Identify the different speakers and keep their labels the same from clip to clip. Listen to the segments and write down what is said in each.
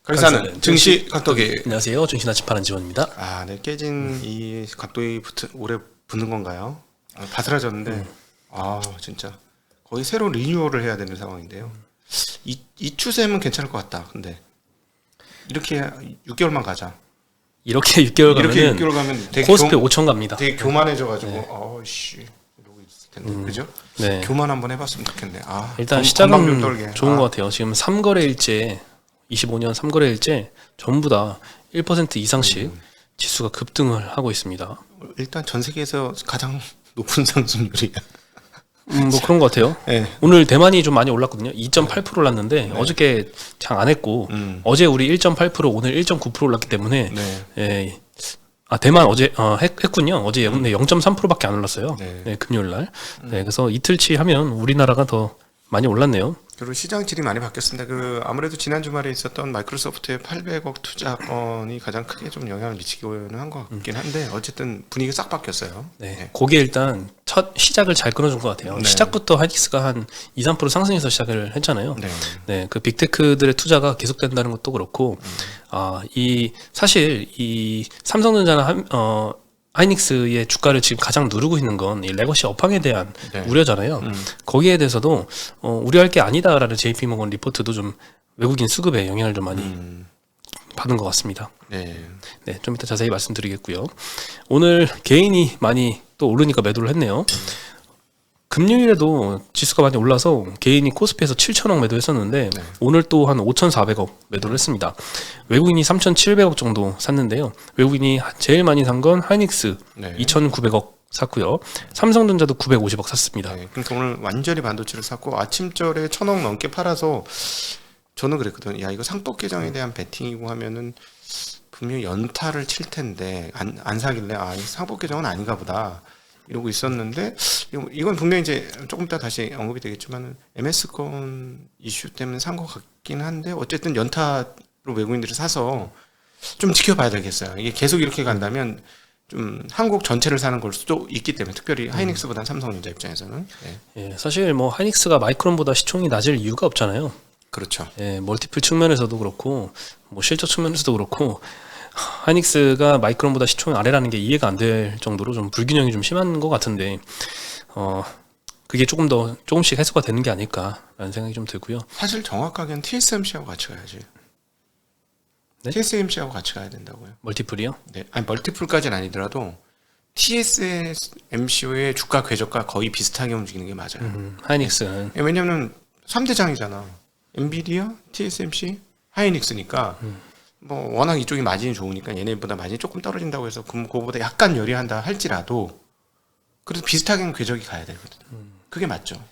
Speaker 1: 강사는 증시 각도기.
Speaker 2: 안녕하세요. 증시 나침반은 지원입니다.
Speaker 1: 아, 네. 깨진 이 각도기 오래 붙는 건가요? 바스라졌는데, 아, 진짜 거의 새로 리뉴얼을 해야 되는 상황인데요. 이 추세면 괜찮을 것 같다. 근데 이렇게 6개월만 가자.
Speaker 2: 이렇게 6개월
Speaker 1: 이렇게
Speaker 2: 가면
Speaker 1: 6개월 가면 되게
Speaker 2: 코스피 5천 갑니다.
Speaker 1: 되게 교만해져가지고, 씨 이러고 있을 텐데, 그죠?
Speaker 2: 네.
Speaker 1: 교만 한번 해봤으면 좋겠네. 아,
Speaker 2: 일단
Speaker 1: 건방 좀
Speaker 2: 시작은
Speaker 1: 떨게.
Speaker 2: 좋은 것 같아요. 지금 3거래일째 25년 3거래일째 전부 다 1% 이상씩 지수가 급등을 하고 있습니다.
Speaker 1: 일단 전 세계에서 가장 높은 상승률이야.
Speaker 2: 뭐 그런 것 같아요.
Speaker 1: 네.
Speaker 2: 오늘 대만이 좀 많이 올랐거든요. 2.8% 올랐는데 어저께 장 안 했고 어제 우리 1.8% 오늘 1.9% 올랐기 때문에 예, 대만 어제 했군요. 어제 근데 0.3%밖에 안 올랐어요. 네, 금요일 날. 네, 그래서 이틀치 하면 우리나라가 더 많이 올랐네요.
Speaker 1: 그리고 시장 질이 많이 바뀌었습니다. 아무래도 지난 주말에 있었던 마이크로소프트의 800억 투자 건이 가장 크게 좀 영향을 미치기는 한 것 같긴 한데, 어쨌든 분위기가 싹 바뀌었어요.
Speaker 2: 네, 그게 일단 첫 시작을 잘 끊어준 것 같아요. 시작부터 하이닉스가 한 2~3% 상승해서 시작을 했잖아요. 네, 그 빅테크들의 투자가 계속된다는 것도 그렇고, 사실 이 삼성전자나 하이닉스의 주가를 지금 가장 누르고 있는 건 이 레거시 업황에 대한 우려잖아요. 거기에 대해서도 우려할 게 아니다라는 JP모건 리포트도 좀 외국인 수급에 영향을 좀 많이 받은 것 같습니다. 네, 좀 이따 자세히 말씀드리겠고요. 오늘 개인이 많이 또 오르니까 매도를 했네요. 금요일에도 지수가 많이 올라서 개인이 코스피에서 7천억 매도했었는데 오늘 또 한 5,400억 매도를 했습니다. 외국인이 3,700억 정도 샀는데요. 외국인이 제일 많이 산 건 하이닉스 2,900억 샀고요. 삼성전자도 950억 샀습니다.
Speaker 1: 그러니까 오늘 완전히 반도체를 샀고 아침절에 1,000억 넘게 팔아서 저는 그랬거든요. 야, 이거 상법 개정에 대한 베팅이고 하면은 분명히 연타를 칠 텐데 안 사길래 이 상법 개정은 아닌가 보다. 이러고 있었는데, 이건 분명히 이제 조금 이따 다시 언급이 되겠지만 MS권 이슈 때문에 산 것 같긴 한데, 어쨌든 연타로 외국인들이 사서 좀 지켜봐야 되겠어요. 이게 계속 이렇게 간다면 좀 한국 전체를 사는 걸 수도 있기 때문에, 특별히 하이닉스보다는 삼성전자 입장에서는.
Speaker 2: 예, 사실 뭐 하이닉스가 마이크론보다 시총이 낮을 이유가 없잖아요.
Speaker 1: 그렇죠.
Speaker 2: 예, 멀티플 측면에서도 그렇고 뭐 실적 측면에서도 그렇고 하이닉스가 마이크론보다 시총이 아래라는 게 이해가 안 될 정도로 좀 불균형이 좀 심한 것 같은데 그게 조금씩 해소가 되는 게 아닐까라는 생각이 좀 들고요.
Speaker 1: 사실 정확하게는 TSMC하고 같이 가야지.
Speaker 2: 네?
Speaker 1: TSMC하고 같이 가야 된다고요.
Speaker 2: 멀티플이요?
Speaker 1: 네, 아니 멀티플까지는 아니더라도 TSMC의 주가 궤적과 거의 비슷하게 움직이는 게 맞아요.
Speaker 2: 하이닉스는
Speaker 1: 왜냐하면 3대장이잖아. 엔비디아, TSMC, 하이닉스니까 뭐 워낙 이쪽이 마진이 좋으니까 얘네보다 마진이 조금 떨어진다고 해서 그거보다 약간 유리한다 할지라도 그래도 비슷하게 궤적이 가야 되거든. 그게 맞죠.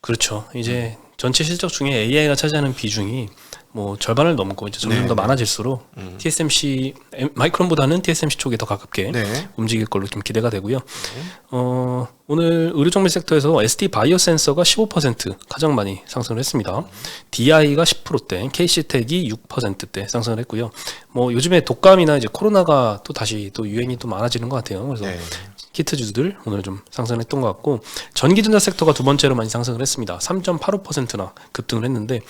Speaker 2: 그렇죠. 이제 전체 실적 중에 AI가 차지하는 비중이 뭐 절반을 넘고 이제 점점 더 많아질수록 TSMC 마이크론보다는 TSMC 쪽에 더 가깝게 움직일 걸로 좀 기대가 되고요. 오늘 의료정밀 섹터에서 ST 바이오센서가 15% 가장 많이 상승을 했습니다. DI가 10%대, KC텍이 6%대 상승을 했고요. 뭐 요즘에 독감이나 이제 코로나가 또 다시 또 유행이 또 많아지는 것 같아요. 그래서 키트주들 오늘 좀 상승했던 것 같고, 전기전자 섹터가 두 번째로 많이 상승을 했습니다. 3.85%나 급등을 했는데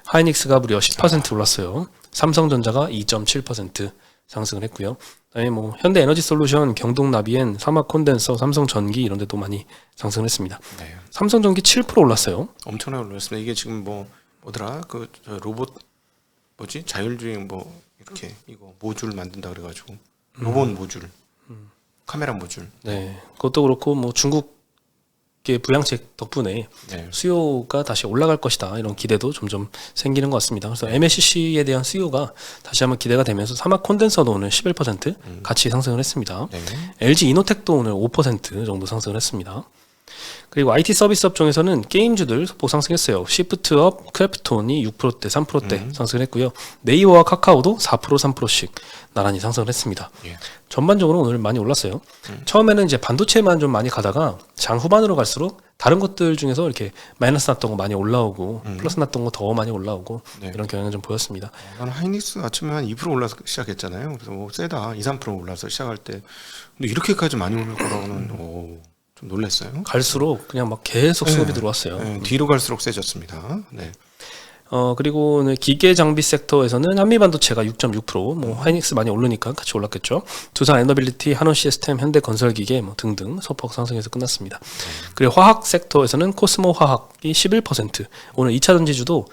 Speaker 2: 하이닉스가 무려 10% 올랐어요. 삼성전자가 2.7% 상승을 했고요. 그다음에 뭐 현대에너지솔루션, 경동나비엔, 사마콘덴서, 삼성전기 이런 데도 많이 상승을 했습니다. 삼성전기 7% 올랐어요.
Speaker 1: 엄청나게 올랐습니다. 이게 지금 뭐더라? 저 로봇 자율주행 이렇게 이거 모듈 만든다 그래가지고 로봇 모듈. 카메라 모듈. 네,
Speaker 2: 그것도 그렇고 뭐 중국의 부양책 덕분에 수요가 다시 올라갈 것이다 이런 기대도 점점 생기는 것 같습니다. 그래서 MLCC에 대한 수요가 다시 한번 기대가 되면서 사막 콘덴서도 오늘 11% 같이 상승을 했습니다. LG 이노텍도 오늘 5% 정도 상승을 했습니다. 그리고 IT 서비스 업종에서는 게임주들 소폭 상승했어요. 시프트업, 크래프톤이 6%대, 3%대 상승을 했고요. 네이버와 카카오도 4%, 3%씩 나란히 상승을 했습니다. 전반적으로 오늘 많이 올랐어요. 처음에는 이제 반도체만 좀 많이 가다가 장 후반으로 갈수록 다른 것들 중에서 이렇게 마이너스 났던 거 많이 올라오고 플러스 났던 거 더 많이 올라오고 이런 경향을 좀 보였습니다.
Speaker 1: 나는 하이닉스 아침에 한 2% 올라서 시작했잖아요. 그래서 세다 2, 3% 올라서 시작할 때 근데 이렇게까지 많이 오를 거라고는 좀 놀랐어요.
Speaker 2: 갈수록 그냥 막 계속 수급이 들어왔어요.
Speaker 1: 뒤로 갈수록 세졌습니다.
Speaker 2: 그리고 기계 장비 섹터에서는 한미반도체가 6.6%, 뭐 하이닉스 많이 오르니까 같이 올랐겠죠. 두산 에너빌리티, 한원 시스템, 현대건설기계 뭐 등등 소폭 상승해서 끝났습니다. 그리고 화학 섹터에서는 코스모 화학이 11%. 오늘 2차 전지주도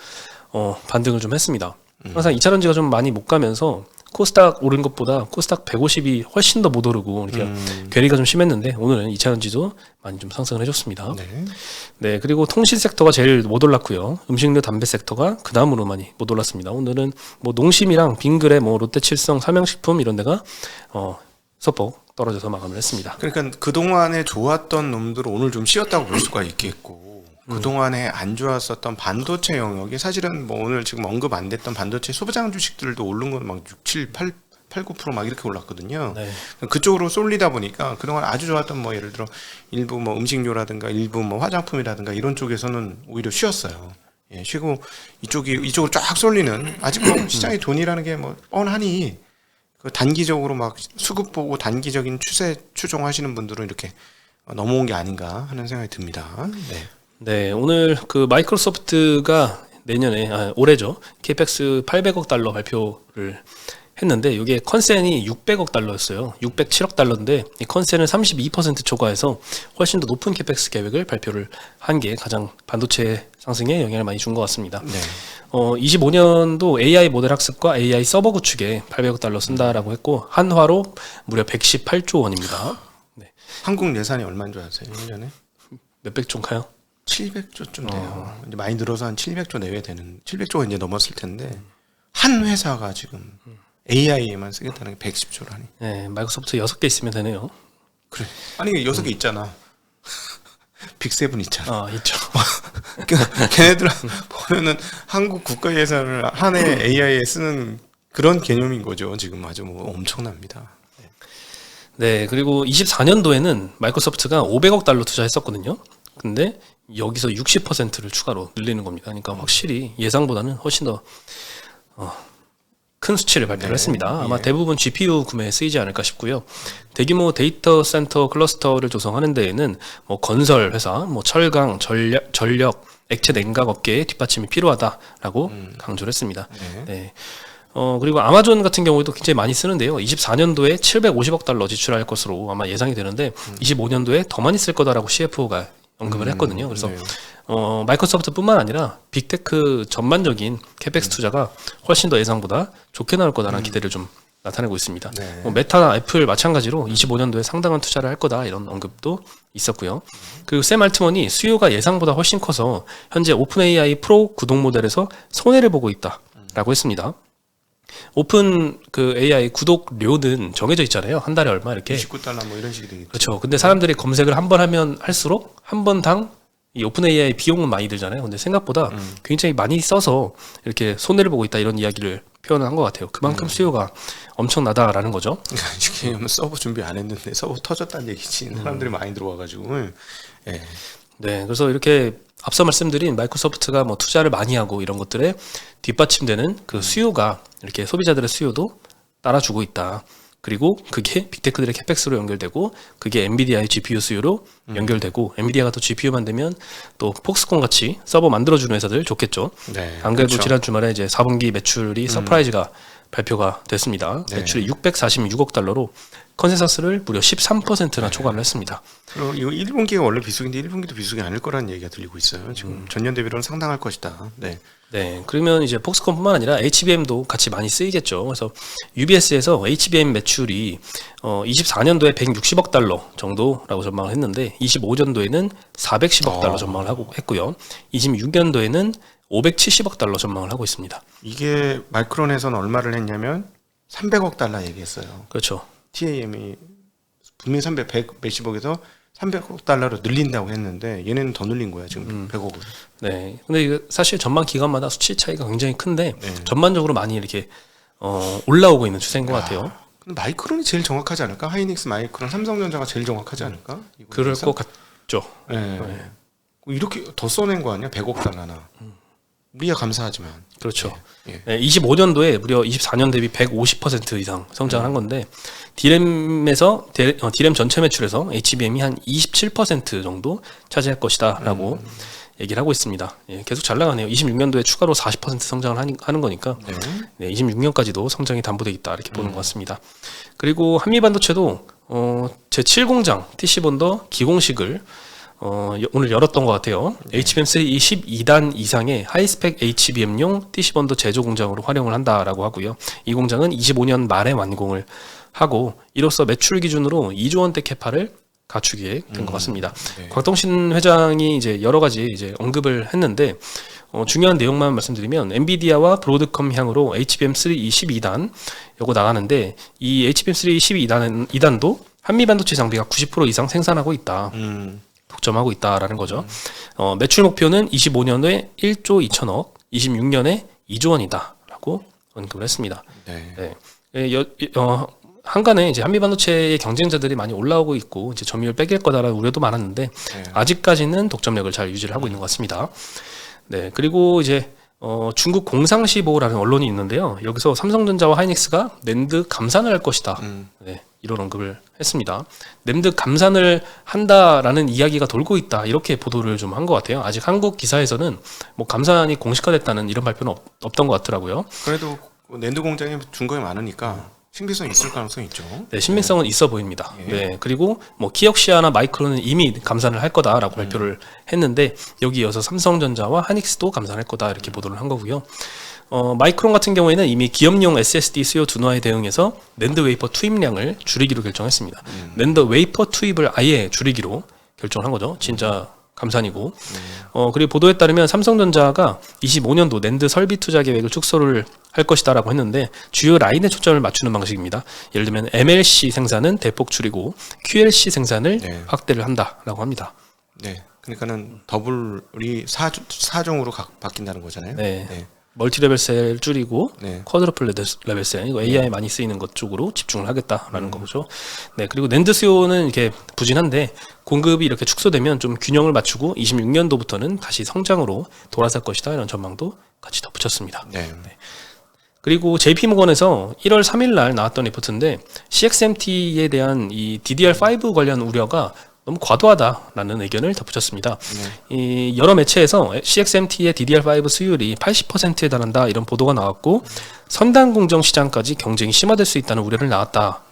Speaker 2: 반등을 좀 했습니다. 항상 2차 전지가 좀 많이 못 가면서 코스닥 오른 것보다 코스닥 150이 훨씬 더 못 오르고 이렇게 괴리가 좀 심했는데 오늘은 2차 전지도 많이 좀 상승을 해줬습니다. 네, 그리고 통신 섹터가 제일 못 올랐고요. 음식료, 담배 섹터가 그 다음으로 많이 못 올랐습니다. 오늘은 뭐 농심이랑 빙그레, 뭐 롯데칠성, 삼양식품 이런 데가 소폭 떨어져서 마감을 했습니다.
Speaker 1: 그러니까 그 동안에 좋았던 놈들은 오늘 좀 쉬었다고 볼 수가 있겠고. 그동안에 안 좋았었던 반도체 영역이 사실은 뭐 오늘 지금 언급 안 됐던 반도체 소부장 주식들도 오른 건 막 6, 7, 8, 9% 막 이렇게 올랐거든요.
Speaker 2: 네.
Speaker 1: 그쪽으로 쏠리다 보니까 그동안 아주 좋았던 뭐 예를 들어 일부 뭐 음식료라든가 일부 뭐 화장품이라든가 이런 쪽에서는 오히려 쉬었어요. 예, 쉬고 이쪽으로 쫙 쏠리는 아직 뭐 시장의 돈이라는 게 뭐 뻔하니 그 단기적으로 막 수급 보고 단기적인 추세 추종하시는 분들은 이렇게 넘어온 게 아닌가 하는 생각이 듭니다. 네.
Speaker 2: 네, 오늘 그 마이크로소프트가 올해죠. CapEx 800억 달러 발표를 했는데 이게 컨센이 600억 달러였어요. 607억 달러인데 이 컨센을 32% 초과해서 훨씬 더 높은 CapEx 계획을 발표를 한 게 가장 반도체 상승에 영향을 많이 준 것 같습니다.
Speaker 1: 네.
Speaker 2: 25년도 AI 모델 학습과 AI 서버 구축에 800억 달러 쓴다라고 했고 한화로 무려 118조 원입니다. 네.
Speaker 1: 한국 예산이 얼마인 줄 아세요? 1년에?
Speaker 2: 몇백 조인가요?
Speaker 1: 700조쯤 돼요. 이제 많이 늘어서 한 700조 내외 되는 700조가 이제 넘었을 텐데 한 회사가 지금 AI에만 쓰겠다는 게 110조라니.
Speaker 2: 네, 마이크로소프트 6개 있으면 되네요.
Speaker 1: 그래. 아니 6개 있잖아. 빅세븐 있잖아.
Speaker 2: 아, 있죠.
Speaker 1: 걔네들 보면은 한국 국가 예산을 한 해 AI에 쓰는 그런 개념인 거죠. 지금 아주 뭐 엄청납니다.
Speaker 2: 네, 그리고 24년도에는 마이크로소프트가 500억 달러 투자했었거든요. 근데 여기서 60%를 추가로 늘리는 겁니다. 그러니까 확실히 예상보다는 훨씬 더 큰 수치를 발표를 했습니다. 아마 대부분 GPU 구매에 쓰이지 않을까 싶고요. 대규모 데이터 센터 클러스터를 조성하는 데에는 뭐 건설 회사, 뭐 철강, 전력, 액체 냉각 업계에 뒷받침이 필요하다라고 강조를 했습니다. 네. 그리고 아마존 같은 경우에도 굉장히 많이 쓰는데요. 24년도에 750억 달러 지출할 것으로 아마 예상이 되는데 25년도에 더 많이 쓸 거다라고 CFO가 언급을 했거든요. 그래서 마이크로소프트뿐만 아니라 빅테크 전반적인 캐펙스 투자가 훨씬 더 예상보다 좋게 나올 거다라는 기대를 좀 나타내고 있습니다.
Speaker 1: 네.
Speaker 2: 메타나 애플 마찬가지로 25년도에 상당한 투자를 할 거다 이런 언급도 있었고요. 그리고 샘 알트먼이 수요가 예상보다 훨씬 커서 현재 오픈 AI 프로 구독 모델에서 손해를 보고 있다라고 했습니다. 오픈 그 AI 구독료는 정해져 있잖아요. 한 달에 얼마 이렇게.
Speaker 1: 29달러 뭐 이런 식이 되겠죠.
Speaker 2: 그렇죠. 근데 사람들이 검색을 한 번 하면 할수록 한 번당 이 오픈 AI 비용은 많이 들잖아요. 근데 생각보다 굉장히 많이 써서 이렇게 손해를 보고 있다 이런 이야기를 표현한 것 같아요. 그만큼 수요가 엄청나다라는 거죠.
Speaker 1: 이게 서버 준비 안 했는데 서버 터졌다는 얘기지. 사람들이 많이 들어와가지고. 예.
Speaker 2: 네, 그래서 이렇게 앞서 말씀드린 마이크로소프트가 뭐 투자를 많이 하고 이런 것들에 뒷받침되는 그 수요가 이렇게 소비자들의 수요도 따라주고 있다. 그리고 그게 빅테크들의 캐펙스로 연결되고 그게 엔비디아의 GPU 수요로 연결되고 엔비디아가 또 GPU만 되면 또 폭스콘 같이 서버 만들어주는 회사들 좋겠죠.
Speaker 1: 네,
Speaker 2: 안 그래도
Speaker 1: 그렇죠.
Speaker 2: 지난 주말에 이제 4분기 매출이 서프라이즈가 발표가 됐습니다.
Speaker 1: 네.
Speaker 2: 매출이 646억 달러로 컨센서스를 무려 13%나 초과를 했습니다.
Speaker 1: 그리고 이거 1분기가 원래 비수기인데 1분기도 비수기 아닐 거라는 얘기가 들리고 있어요. 지금 전년 대비로는 상당할 것이다. 네.
Speaker 2: 네, 그러면 이제 폭스콘뿐만 아니라 HBM도 같이 많이 쓰이겠죠. 그래서 UBS에서 HBM 매출이 24년도에 160억 달러 정도라고 전망을 했는데 25년도에는 410억 달러 전망을 하고 했고요. 26년도에는 570억 달러 전망을 하고 있습니다.
Speaker 1: 이게 마이크론에서는 얼마를 했냐면 300억 달러 얘기했어요.
Speaker 2: 그렇죠.
Speaker 1: TAM이 분명히 100 몇십억에서 300억 달러로 늘린다고 했는데 얘네는 더 늘린 거야 지금 100억을.
Speaker 2: 네. 근데 이거 사실 전망 기간마다 수치 차이가 굉장히 큰데
Speaker 1: 네.
Speaker 2: 전반적으로 많이 이렇게 올라오고 있는 추세인 것 같아요.
Speaker 1: 근데 마이크론이 제일 정확하지 않을까? 하이닉스, 마이크론, 삼성전자가 제일 정확하지 않을까?
Speaker 2: 그럴 것 같죠.
Speaker 1: 네. 이렇게 더 써낸 거 아니야? 100억 달러나. 우리야 감사하지만.
Speaker 2: 그렇죠.
Speaker 1: 예.
Speaker 2: 네, 25년도에 무려 24년 대비 150% 이상 성장을 한 건데 디램 전체 매출에서 HBM이 한 27% 정도 차지할 것이다라고 얘기를 하고 있습니다. 예, 계속 잘 나가네요. 26년도에 추가로 40% 성장을 하는 거니까 네, 26년까지도 성장이 담보되어 있다 이렇게 보는 것 같습니다. 그리고 한미반도체도 제7공장 TC본더 기공식을 오늘 열었던 것 같아요. HBM3 12단 이상의 하이스펙 HBM용 TC본더 제조 공장으로 활용을 한다라고 하고요. 이 공장은 25년 말에 완공을 하고 이로써 매출 기준으로 2조 원대 캐파를 갖추게 된 것 같습니다.
Speaker 1: 네.
Speaker 2: 곽동신 회장이 이제 여러 가지 이제 언급을 했는데 중요한 내용만 말씀드리면 엔비디아와 브로드컴 향으로 HBM3 12단 요거 나가는데 이 HBM3 12단도 한미 반도체 장비가 90% 이상 생산하고 있다. 독점하고 있다라는 거죠. 매출 목표는 25년에 1조 2천억, 26년에 2조 원이다라고 언급을 했습니다.
Speaker 1: 네.
Speaker 2: 네. 한간에 이제 한미 반도체의 경쟁자들이 많이 올라오고 있고 이제 점유율 뺏길 거다라는 우려도 많았는데 아직까지는 독점력을 잘 유지를 하고 있는 것 같습니다. 네. 그리고 이제 중국 공상시보라는 언론이 있는데요. 여기서 삼성전자와 하이닉스가 낸드 감산을 할 것이다. 네, 이런 언급을 했습니다. 낸드 감산을 한다라는 이야기가 돌고 있다. 이렇게 보도를 좀 한 것 같아요. 아직 한국 기사에서는 뭐 감산이 공식화됐다는 이런 발표는 없던 것 같더라고요.
Speaker 1: 그래도 낸드 공장에 중국에 많으니까 신빙성이 있을 가능성이 있죠.
Speaker 2: 네, 신빙성은 있어 보입니다. 네, 그리고 뭐 키역시아나 마이크론은 이미 감산을 할 거다라고 발표를 했는데 여기 이어서 삼성전자와 하닉스도 감산할 거다 이렇게 보도를 한 거고요. 마이크론 같은 경우에는 이미 기업용 SSD 수요 둔화에 대응해서 낸드 웨이퍼 투입량을 줄이기로 결정했습니다. 낸드 웨이퍼 투입을 아예 줄이기로 결정을 한 거죠. 진짜 감산이고. 그리고 보도에 따르면 삼성전자가 25년도 낸드 설비 투자 계획을 축소를 할 것이다라고 했는데 주요 라인에 초점을 맞추는 방식입니다. 예를 들면 MLC 생산은 대폭 줄이고 QLC 생산을 확대를 한다라고 합니다.
Speaker 1: 네. 그러니까는 더블이 4종으로 바뀐다는 거잖아요.
Speaker 2: 네. 멀티 레벨 셀 줄이고 쿼드러플 레벨 셀 이거 AI 많이 쓰이는 것 쪽으로 집중을 하겠다라는 거죠. 네, 그리고 낸드 수요는 이렇게 부진한데 공급이 이렇게 축소되면 좀 균형을 맞추고 26년도부터는 다시 성장으로 돌아설 것이다 이런 전망도 같이 덧붙였습니다.
Speaker 1: 네.
Speaker 2: 그리고 JP모건에서 1월 3일 날 나왔던 리포트인데 CXMT에 대한 이 DDR5 관련 우려가 너무 과도하다라는 의견을 덧붙였습니다. 이 여러 매체에서 CXMT의 DDR5 수율이 80%에 달한다 이런 보도가 나왔고 선단 공정 시장까지 경쟁이 심화될 수 있다는 우려를 나왔다.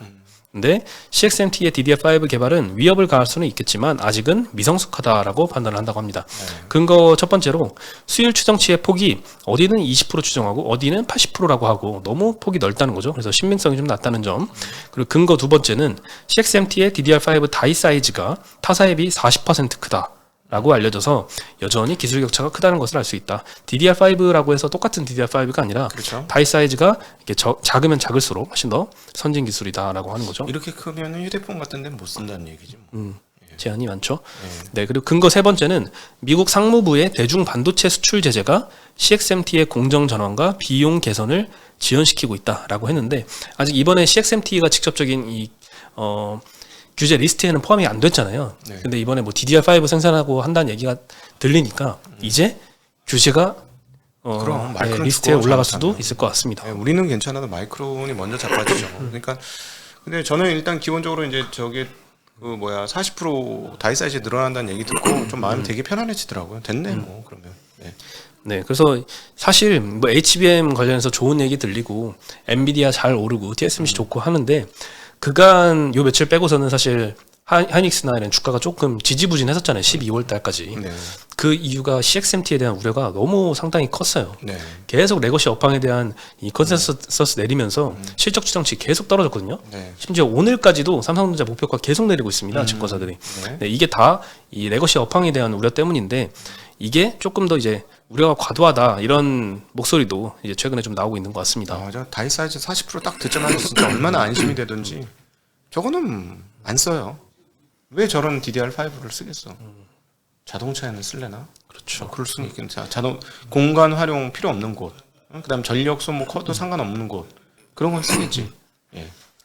Speaker 2: 근데 CXMT의 DDR5 개발은 위협을 가할 수는 있겠지만 아직은 미성숙하다라고 판단을 한다고 합니다. 근거 첫 번째로 수율 추정치의 폭이 어디는 20% 추정하고 어디는 80%라고 하고 너무 폭이 넓다는 거죠. 그래서 신빙성이 좀 낮다는 점. 그리고 근거 두 번째는 CXMT의 DDR5 다이 사이즈가 타사에 비해 40% 크다. 라고 알려져서 여전히 기술 격차가 크다는 것을 알 수 있다. DDR5라고 해서 똑같은 DDR5가 아니라 다이 사이즈가 이렇게 작으면 작을수록 훨씬 더 선진 기술이다라고 하는 거죠.
Speaker 1: 이렇게 크면 휴대폰 같은 데는 못 쓴다는 얘기죠.
Speaker 2: 제한이 많죠. 네, 그리고 근거 세 번째는 미국 상무부의 대중 반도체 수출 제재가 CXMT의 공정 전환과 비용 개선을 지연시키고 있다라고 했는데 아직 이번에 CXMT가 직접적인 이 규제 리스트에는 포함이 안 됐잖아요. 근데 이번에 뭐 DDR5 생산하고 한다는 얘기가 들리니까 이제 규제가
Speaker 1: 그럼
Speaker 2: 리스트에 올라갈 수도 있을 것 같습니다.
Speaker 1: 네, 우리는 괜찮아도 마이크론이 먼저 자빠지죠. 그러니까 근데 저는 일단 기본적으로 이제 저게 40% 다이 사이즈 늘어난다는 얘기 듣고 좀 마음이 되게 편안해지더라고요. 됐네 뭐 그러면.
Speaker 2: 네, 그래서 사실 뭐 HBM 관련해서 좋은 얘기 들리고 엔비디아 잘 오르고 TSMC 좋고 하는데 그간 요 며칠 빼고서는 사실 하이닉스나 이런 주가가 조금 지지부진했었잖아요. 12월 달까지. 그 이유가 CXMT에 대한 우려가 너무 상당히 컸어요. 계속 레거시 업황에 대한 이 컨센서스 내리면서 실적 추정치 계속 떨어졌거든요. 심지어 오늘까지도 삼성전자 목표가 계속 내리고 있습니다. 증권사들이. 네, 이게 다 이 레거시 업황에 대한 우려 때문인데 이게 조금 더 이제 우려가 과도하다 이런 목소리도 이제 최근에 좀 나오고 있는 것 같습니다.
Speaker 1: 맞아. 다이 사이즈 40% 딱 듣자마자 진짜 얼마나 안심이 되든지 저거는 안 써요. 왜 저런 DDR5를 쓰겠어? 자동차에는 쓸래나?
Speaker 2: 그렇죠.
Speaker 1: 그럴 수는 있겠네. 공간 활용 필요 없는 곳, 그다음 전력 소모 커도 상관없는 곳 그런 건 쓰겠지.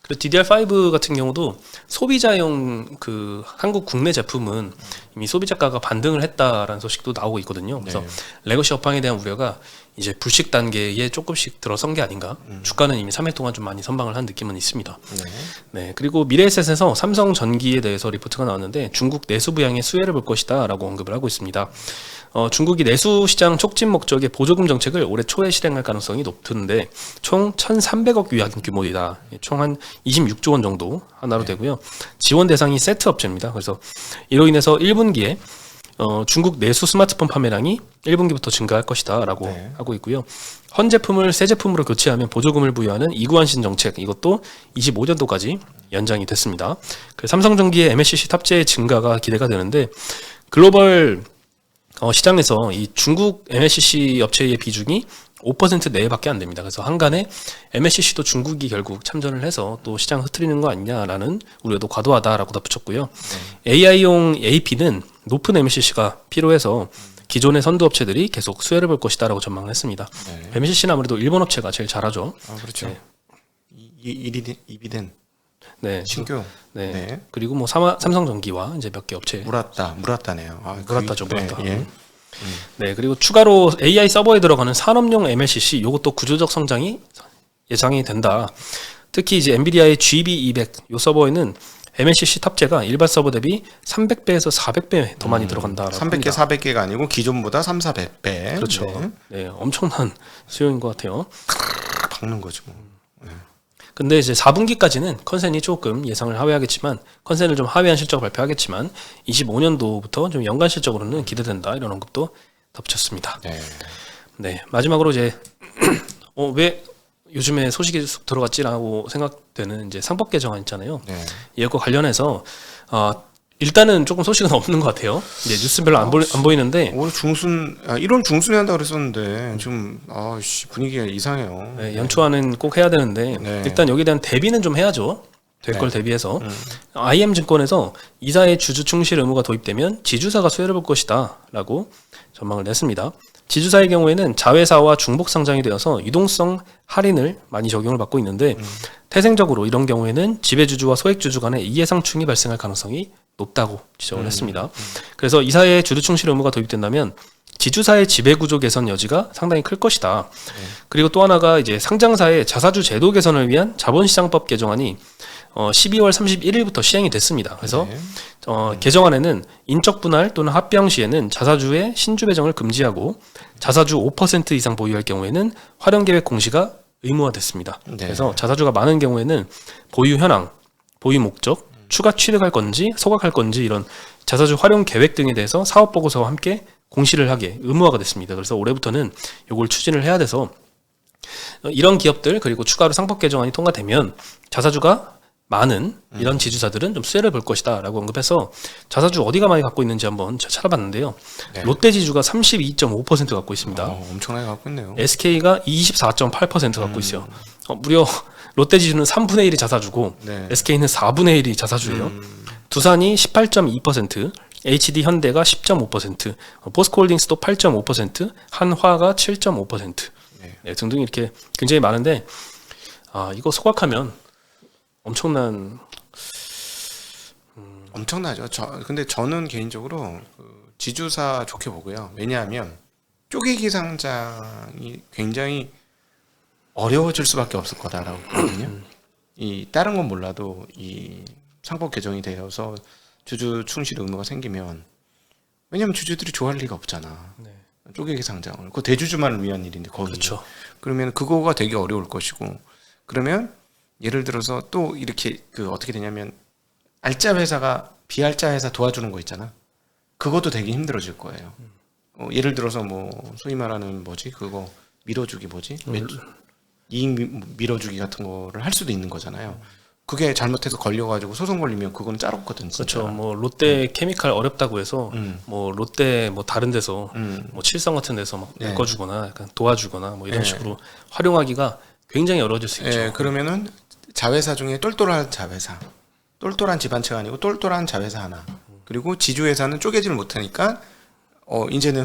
Speaker 2: 그리고 DDR5 같은 경우도 소비자용 그 한국 국내 제품은 이미 소비자가가 반등을 했다라는 소식도 나오고 있거든요. 그래서 레거시 업황에 대한 우려가 이제 불식 단계에 조금씩 들어선 게 아닌가. 주가는 이미 3일 동안 좀 많이 선방을 한 느낌은 있습니다. 네, 그리고 미래에셋에서 삼성 전기에 대해서 리포트가 나왔는데 중국 내수 부양의 수혜를 볼 것이다라고 언급을 하고 있습니다. 중국이 내수 시장 촉진 목적의 보조금 정책을 올해 초에 실행할 가능성이 높던데 총 1,300억 위안 규모이다. 총 한 26조 원 정도 하나로 되고요. 지원 대상이 세트 업체입니다. 그래서 이로 인해서 1분기에 중국 내수 스마트폰 판매량이 1분기부터 증가할 것이다라고 하고 있고요. 헌 제품을 새 제품으로 교체하면 보조금을 부여하는 이구환신 정책 이것도 25년도까지 연장이 됐습니다. 삼성전기의 MLCC 탑재 증가가 기대가 되는데 글로벌 시장에서 이 중국 MLCC 업체의 비중이 5% 내외밖에 안 됩니다. 그래서 한간에 MLCC도 중국이 결국 참전을 해서 또 시장 흐트리는 거 아니냐라는 우려도 과도하다라고 덧붙였고요. AI용 AP는 높은 MLCC가 필요해서 기존의 선두 업체들이 계속 수혜를 볼 것이다라고 전망을 했습니다. MLCC는 아무래도 일본 업체가 제일 잘하죠.
Speaker 1: 그렇죠.
Speaker 2: 네.
Speaker 1: 이비덴.
Speaker 2: 네.
Speaker 1: 신규.
Speaker 2: 네.
Speaker 1: 네.
Speaker 2: 그리고 뭐 삼성전기와 이제 몇 개 업체.
Speaker 1: 무라따네요.
Speaker 2: 무라따죠, 무라따.
Speaker 1: 예.
Speaker 2: 네, 그리고 추가로 AI 서버에 들어가는 산업용 MLCC 요것도 구조적 성장이 예상이 된다. 특히 이제 엔비디아의 GB200 요 서버에는 MLCC 탑재가 일반 서버 대비 300배에서 400배 더 많이 들어간다라고
Speaker 1: 300개,
Speaker 2: 합니다.
Speaker 1: 400개가 아니고 기존보다 3, 400배.
Speaker 2: 그렇죠.
Speaker 1: 네.
Speaker 2: 네, 엄청난 수요인 것 같아요.
Speaker 1: 박는 거죠. 뭐.
Speaker 2: 근데 이제 4분기까지는 컨센이 조금 예상을 하회하겠지만 컨센을 좀 하회한 실적을 발표하겠지만 25년도부터 좀 연간 실적으로는 기대된다 이런 언급도 덧붙였습니다.
Speaker 1: 네.
Speaker 2: 네, 마지막으로 이제 왜 요즘에 소식이 쑥 들어갔지라고 생각되는 이제 상법 개정안 있잖아요.
Speaker 1: 네.
Speaker 2: 이것과 관련해서 일단은 조금 소식은 없는 것 같아요. 이제 뉴스 별로 안 보이는데
Speaker 1: 올 중순 1월 중순에 한다 그랬었는데 좀 분위기가 이상해요.
Speaker 2: 네, 연초안은 꼭 해야 되는데
Speaker 1: 네.
Speaker 2: 일단 여기에 대한 대비는 좀 해야죠. 될 걸 대비해서 IM증권에서 이사의 주주 충실 의무가 도입되면 지주사가 수혜를 볼 것이다라고 전망을 냈습니다. 지주사의 경우에는 자회사와 중복 상장이 되어서 유동성 할인을 많이 적용을 받고 있는데 태생적으로 이런 경우에는 지배주주와 소액주주 간의 이해상충이 발생할 가능성이 높다고 지적을 했습니다. 그래서 이사의 주주 충실 의무가 도입된다면 지주사의 지배구조 개선 여지가 상당히 클 것이다. 그리고 또 하나가 이제 상장사의 자사주 제도 개선을 위한 자본시장법 개정안이 12월 31일부터 시행이 됐습니다. 그래서 개정안에는 인적 분할 또는 합병 시에는 자사주의 신주 배정을 금지하고 자사주 5% 이상 보유할 경우에는 활용 계획 공시가 의무화됐습니다.
Speaker 1: 네.
Speaker 2: 그래서 자사주가 많은 경우에는 보유 현황, 보유 목적, 추가 취득할 건지 소각할 건지 이런 자사주 활용 계획 등에 대해서 사업 보고서와 함께 공시를 하게 의무화가 됐습니다. 그래서 올해부터는 이걸 추진을 해야 돼서 이런 기업들 그리고 추가로 상법 개정안이 통과되면 자사주가 많은 이런 지주사들은 좀 수혜를 볼 것이다 라고 언급해서 자사주 어디가 많이 갖고 있는지 한번 제가 찾아봤는데요.
Speaker 1: 네.
Speaker 2: 롯데지주가 32.5% 갖고 있습니다.
Speaker 1: 엄청나게 갖고 있네요.
Speaker 2: SK가 24.8% 갖고 있어요. 무려 롯데지주는 3분의 1이 자사주고
Speaker 1: 네.
Speaker 2: SK는 4분의 1이 자사주예요. 두산이 18.2%, HD 현대가 10.5%, 포스코홀딩스도 8.5%, 한화가 7.5%, 네, 등등 이렇게 굉장히 많은데 이거 소각하면
Speaker 1: 엄청나죠. 근데 저는 개인적으로 지주사 좋게 보고요. 왜냐하면 쪼개기 상장이 굉장히 어려워질 수밖에 없을 거다라고 보거든요. 이 다른 건 몰라도 이 상법 개정이 되어서 주주 충실 의무가 생기면 왜냐하면 주주들이 좋아할 리가 없잖아.
Speaker 2: 네.
Speaker 1: 쪼개기 상장을 그 대주주만을 위한 일인데 거기.
Speaker 2: 그렇죠.
Speaker 1: 그러면 그거가 되게 어려울 것이고 그러면 예를 들어서 또 이렇게 어떻게 되냐면 알짜 회사가 비알짜 회사 도와주는 거 있잖아. 그것도 되게 힘들어질 거예요. 예를 들어서 뭐 소위 말하는 그거 밀어주기 이익 밀어주기 같은 거를 할 수도 있는 거잖아요. 그게 잘못해서 걸려가지고 소송 걸리면 그건 짜롭거든. 진짜.
Speaker 2: 그렇죠. 뭐 롯데 케미칼 어렵다고 해서 뭐 롯데 뭐 다른 데서 뭐 칠성 같은 데서 막 바꿔주거나 약간 도와주거나 뭐 이런 식으로 활용하기가 굉장히 어려워질 수 있죠.
Speaker 1: 그러면은 자회사 중에 똘똘한 자회사, 똘똘한 집안체가 아니고 똘똘한 자회사 하나. 그리고 지주회사는 쪼개지를 못하니까 이제는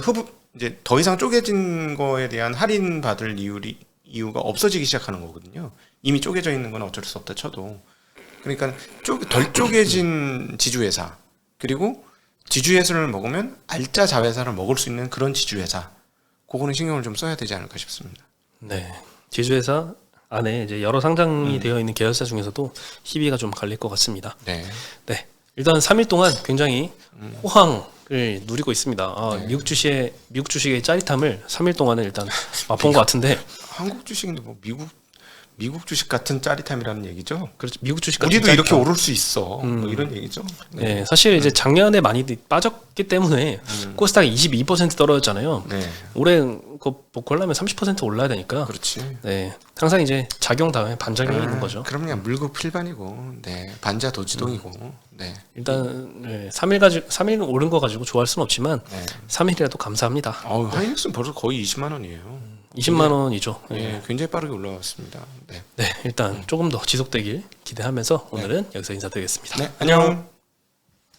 Speaker 1: 이제 더 이상 쪼개진 거에 대한 할인 받을 이유가 없어지기 시작하는 거거든요. 이미 쪼개져 있는 건 어쩔 수 없다 쳐도. 그러니까 덜 쪼개진 지주회사 그리고 지주회사를 먹으면 알짜 자회사를 먹을 수 있는 그런 지주회사. 그거는 신경을 좀 써야 되지 않을까 싶습니다.
Speaker 2: 네, 지주회사 안에 이제 여러 상장이 되어 있는 계열사 중에서도 희비가 좀 갈릴 것 같습니다.
Speaker 1: 네.
Speaker 2: 네, 일단 3일 동안 굉장히 호황 누리고 있습니다. 미국 주식의 짜릿함을 3일 동안은 일단 맛본 것 같은데
Speaker 1: 한국 주식인데 뭐 미국 주식 같은 짜릿함이라는 얘기죠.
Speaker 2: 그렇죠. 미국 주식 같은
Speaker 1: 우리도
Speaker 2: 짜릿함.
Speaker 1: 이렇게 오를 수 있어. 뭐 이런 얘기죠.
Speaker 2: 네, 사실 이제 작년에 많이 빠졌기 때문에 코스닥이 22% 떨어졌잖아요.
Speaker 1: 네.
Speaker 2: 올해 뭐 보려면 30% 올라야 되니까.
Speaker 1: 그렇지.
Speaker 2: 네, 항상 이제 작용 다음에 반작용이 있는 거죠.
Speaker 1: 그럼 그냥 물고 필반이고, 네, 반자 도지동이고, 네.
Speaker 2: 일단 3일 오른 거 가지고 좋아할 수는 없지만
Speaker 1: 네.
Speaker 2: 3일이라도 감사합니다.
Speaker 1: 하이닉스는 벌써 거의 20만 원이에요.
Speaker 2: 20만 원이죠.
Speaker 1: 네, 굉장히 빠르게 올라왔습니다. 네.
Speaker 2: 네, 일단 조금 더 지속되길 기대하면서 오늘은 여기서 인사드리겠습니다.
Speaker 1: 네, 안녕.